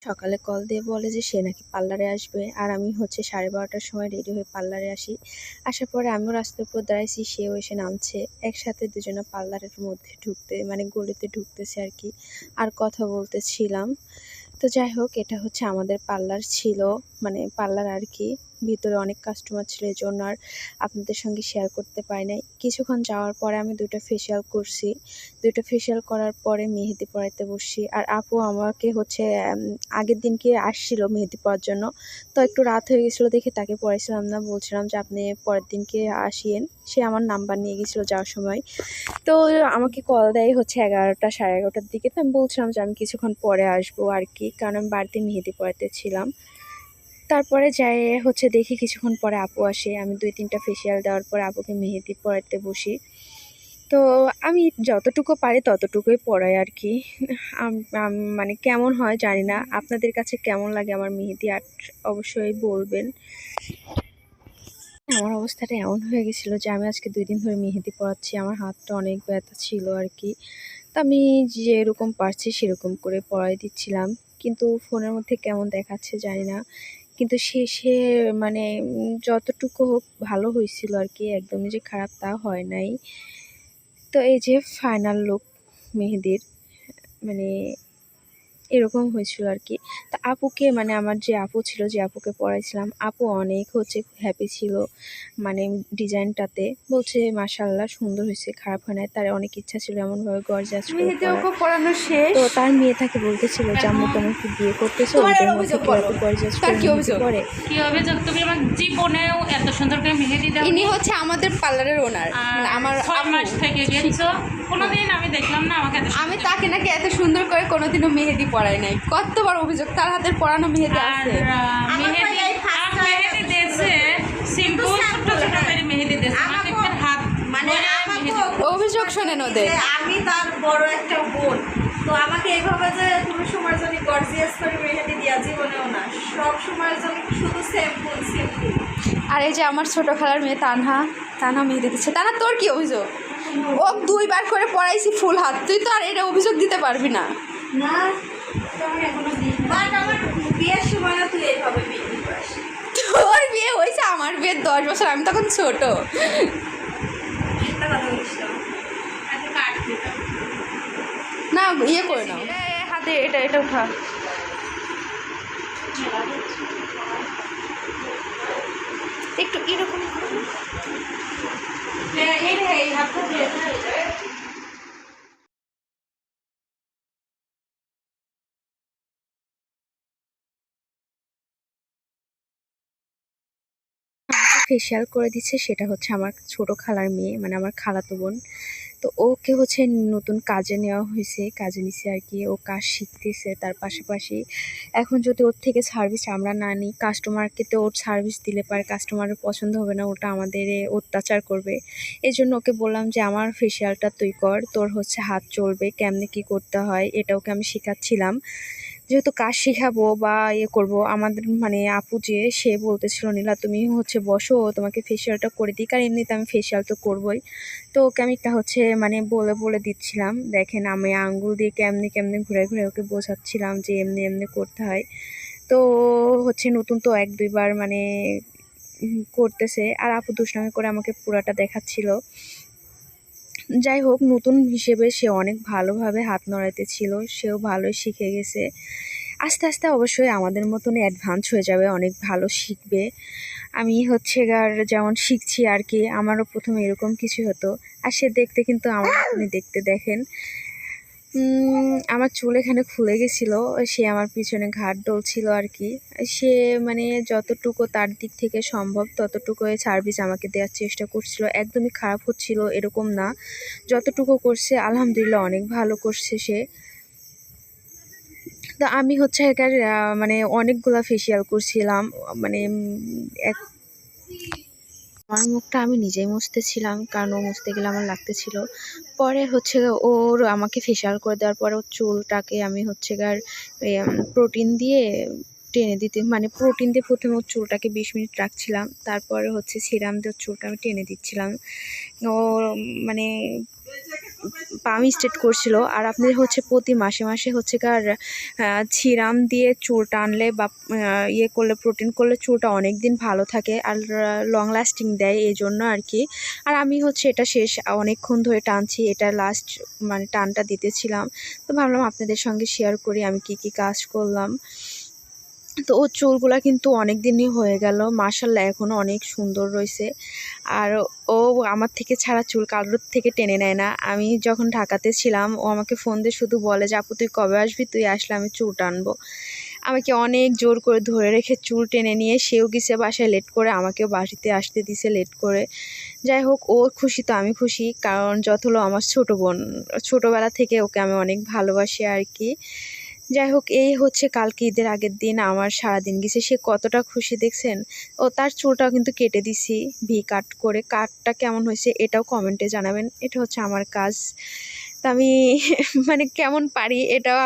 সকালে কল দিয়ে বলে যে সে নাকি পার্লারে আসবে। আর আমি হচ্ছে 12:30টার সময় রেডি হয়ে পার্লারে আসি। আসার পরে আমিও রাস্তার উপর দাঁড়াইছি, সেও এসে নামছে। একসাথে দুজনে পার্লারের মধ্যে মানে গলিতে ঢুকতেছে আর কি, আর কথা বলতেছিলাম। তো যাই হোক, এটা হচ্ছে আমাদের পার্লার ছিল, মানে পার্লার আর কি। ভিতরে অনেক কাস্টমার ছিল, এই জন্য আর আপনাদের সঙ্গে শেয়ার করতে পারি নাই। কিছুক্ষণ যাওয়ার পরে আমি 2টা ফেসিয়াল করছি। 2টা ফেসিয়াল করার পরে মেহেদি পরাইতে বসছি। আর আপু আমাকে হচ্ছে আগের দিনকে আসছিল মেহেদি পরার জন্য। তো একটু রাত হয়ে গেছিলো দেখে তাকে পরাইছিলাম না, বলছিলাম যে আপনি পরের দিনকে আসিয়েন। সে আমার নাম্বার নিয়ে গেছিলো যাওয়ার সময়। তো আমাকে কল দেয় হচ্ছে 11টা 11:30টার দিকে। তো আমি বলছিলাম যে আমি কিছুক্ষণ পরে আসবো আর কি, কারণ আমি বাড়িতে মেহেদি পরাতে ছিলাম। তারপরে যাই হচ্ছে দেখি কিছুক্ষণ পরে আপু আসে। আমি 2-3টা ফেসিয়াল দেওয়ার পরে আপুকে মেহেদি পরাতে বসি। তো আমি যতটুকু পারি ততটুকুই পরাই আর কি। মানে কেমন হয় জানি না, আপনাদের কাছে কেমন লাগে আমার মেহেদি আর্ট অবশ্যই বলবেন। আমার অবস্থাটা এমন হয়ে গেছিলো যে আমি আজকে 2 দিন ধরে মেহেদি পরাচ্ছি। আমার হাতটা অনেক ব্যথা ছিল আর কি। তো আমি যেরকম পারছি সেরকম করে পরাই দিচ্ছিলাম, কিন্তু ফোনের মধ্যে কেমন দেখাচ্ছে জানি না। কিন্তু শেষে মানে যতটুকু হোক ভালো হয়েছিল আর কি, একদমই যে খারাপ তা হয় নাই। তো এই যে ফাইনাল লুক মেহেদির, মানে এরকম হয়েছিল আর কি। তা আপুকে, মানে আমার যে আপু ছিল, যে আপুকে পড়াইছিলাম, আপু অনেক হচ্ছে হ্যাপি ছিল মানে ডিজাইনটাতে। বলছে মাশাআল্লাহ সুন্দর হয়েছে, খারাপ হয় নাই। তার অনেক ইচ্ছা ছিল এমনভাবে গর্জাস করে পড়ানো শেষ। তো তার মেয়ে তাকে বলতেছিল যে আম্মু তোমার কি বিয়ে করতেছো, ওইটার মধ্যে কেউ এত গর্জাস করে মেহেদি পরে। কি অভিযোগ? তুমি আমার জীবনেও এত সুন্দর করে মেহেদি দাও। ইনি হচ্ছে আমাদের পার্লারের ওনার, আমার 6 মাস থেকে গেছো, কোনোদিন আমি দেখলাম না আমাকে এত আমি তাকে নাকি এত সুন্দর করে কোনোদিনও মেহেদি পরাই নাই। কতবার অভিযোগ, তার হাতের পরানো মেহেদি আর আছে। মেহেদি দিয়েছে সিম্পল ছোট ছোট করে মেহেদি দিয়েছে, আমাকে হাত মানে অভিযোগ শোনেন ওদের। আমি তার বড় একটা বোন, তো আমাকে এইভাবে যে তুমি সময়ের জন্য গর্জিয়াস করে মেহেদি দিয়া জীবনেও না, সব সময়ের জন্য শুধু সিম্পল সিম্পল। আর এই যে আমার ছোট খালার মেয়ে তানহা, তানহা মেহেদি দিচ্ছে। তানহা তোর কি অভিযোগ? ও 2বার করে পড়াইছি ফুল হাত, তুই তো আর এটা অভিযোগ দিতে পারবি না। না বাট আমার বিয়ের সময় তুই এইভাবে মেহেদি পড়াস। তোর বিয়ে হয়েছে, আমার বিয়ের 10 বছর, আমি তখন ছোট। একটা কথা বলছিলাম, একটা কাট দিতাম। না ইয়ে করে নাও, হাতে এটা এটা উঠা। একটু এরকম এই হাতটা দিয়ে ফেসিয়াল করে দিচ্ছে, সেটা হচ্ছে আমার ছোট খালার মেয়ে, মানে আমার খালাতো বোন। তো ওকে হচ্ছে নতুন কাজে নেওয়া হয়েছে, কাজে নিছে আর কি। ও কাজ শিখতেছে, তার পাশাপাশি এখন যদি ওর থেকে সার্ভিস আমরা না নিই, কাস্টমারকে তো ওর সার্ভিস দিলে পারে কাস্টমারের পছন্দ হবে না, ওটা আমাদের অত্যাচার করবে। এই জন্য ওকে বললাম যে আমার ফেসিয়ালটা তুই কর, তোর হচ্ছে হাত চলবে, কেমনে কি করতে হয় এটা ওকে আমি শেখাচ্ছিলাম। যেহেতু কাজ শেখাবো বা করবো, আমাদের মানে আপু যে সে বলতেছিল নীলা তুমি হচ্ছে বসো, তোমাকে ফেসিয়ালটা করে দিই, কারণ এমনিতে আমি ফেসিয়াল তো করবোই। তো ওকে আমি একটা হচ্ছে মানে বলে বলে দিচ্ছিলাম, দেখেন আমি আঙ্গুল দিয়ে কেমনে কেমনে ঘুরে ঘুরে ওকে বোঝাচ্ছিলাম যে এমনি এমনি করতে হয়। তো হচ্ছে নতুন তো 1-2বার মানে করতেছে, আর আপু দুষ্টামি করে আমাকে পুরাটা দেখাচ্ছিল। যাই হোক, নতুন হিসেবে সে অনেক ভালোভাবে হাত নড়াইতেছিল, সেও ভালোই শিখে গেছে। আস্তে আস্তে অবশ্যই আমাদের মতনই অ্যাডভান্স হয়ে যাবে, অনেক ভালো শিখবে। আমি হচ্ছে যেমন শিখছি আর কি, আমারও প্রথমে এরকম কিছু হতো। আর সে দেখতে কিন্তু আমার মতনই দেখতে, দেখেন। আমার চুল এখানে খুলে গেছিলো, সে আমার পিছনে ঘাট ডলছিল আর কি। সে মানে যতটুকু তার দিক থেকে সম্ভব ততটুকু সার্ভিস আমাকে দেওয়ার চেষ্টা করছিল, একদমই খারাপ হচ্ছিল এরকম না। যতটুকু করছে আলহামদুলিল্লাহ অনেক ভালো করছে সে। তো আমি হচ্ছে একার মানে অনেকগুলা ফেসিয়াল করছিলাম, মানে এক আমার মুখটা আমি নিজেই মুছতেছিলাম, কারণ ও মুছতে গেলে আমার লাগতেছিল। পরে হচ্ছে ওর আমাকে ফেসিয়াল করে দেওয়ার পরে ওর চুলটাকে আমি হচ্ছে প্রোটিন দিয়ে টেনে দিতে, মানে প্রোটিন দিয়ে প্রথমে ওর চুলটাকে 20 মিনিট রাখছিলাম, তারপরে হচ্ছে সিরাম দিয়ে ওর চুলটা আমি টেনে দিচ্ছিলাম। ও মানে পাম স্ট্রেট করছিল। আর আপনি হচ্ছে প্রতি মাসে মাসে হচ্ছে কার সিরাম দিয়ে চুল টানলে বা ইয়ে করলে, প্রোটিন করলে চুলটা অনেক দিন ভালো থাকে আর লং লাস্টিং দেয়, এই জন্য আর কি। আর আমি হচ্ছে এটা শেষ অনেকক্ষণ ধরে টানছি, এটা লাস্ট মানে টানটা দিতেছিলাম। তো ভাবলাম আপনাদের সঙ্গে শেয়ার করি আমি কি কি কাজ করলাম। তো ওর চুলগুলা কিন্তু অনেক দিনই হয়ে গেল, মাশাআল্লাহ এখনও অনেক সুন্দর রয়েছে। আর ও আমার থেকে ছাড়া চুল কারোর থেকে টেনে নেয় না। আমি যখন ঢাকাতে ছিলাম ও আমাকে ফোন দিয়ে শুধু বলে যে আপু তুই কবে আসবি, তুই আসলে আমি চুল টানবো। আমাকে অনেক জোর করে ধরে রেখে চুল টেনে নিয়ে সেও গেছে বাসায় লেট করে, আমাকেও বাড়িতে আসতে দিছে লেট করে। যাই হোক, ও খুশি তো আমি খুশি, কারণ যত হলো আমার ছোটো বোন, ছোটোবেলা থেকে ওকে আমি অনেক ভালোবাসি আর কি। যাই হোক, এই হচ্ছে কালকে ঈদের আগের দিন আমার সারাদিন গেছে। সে কতটা খুশি দেখছেন। ও তার চুলটাও কিন্তু কেটে দিছি ভি কাট করে। কাটটা কেমন হয়েছে এটাও কমেন্টে জানাবেন। এটা হচ্ছে আমার কাজ, তা আমি মানে কেমন পারি এটাও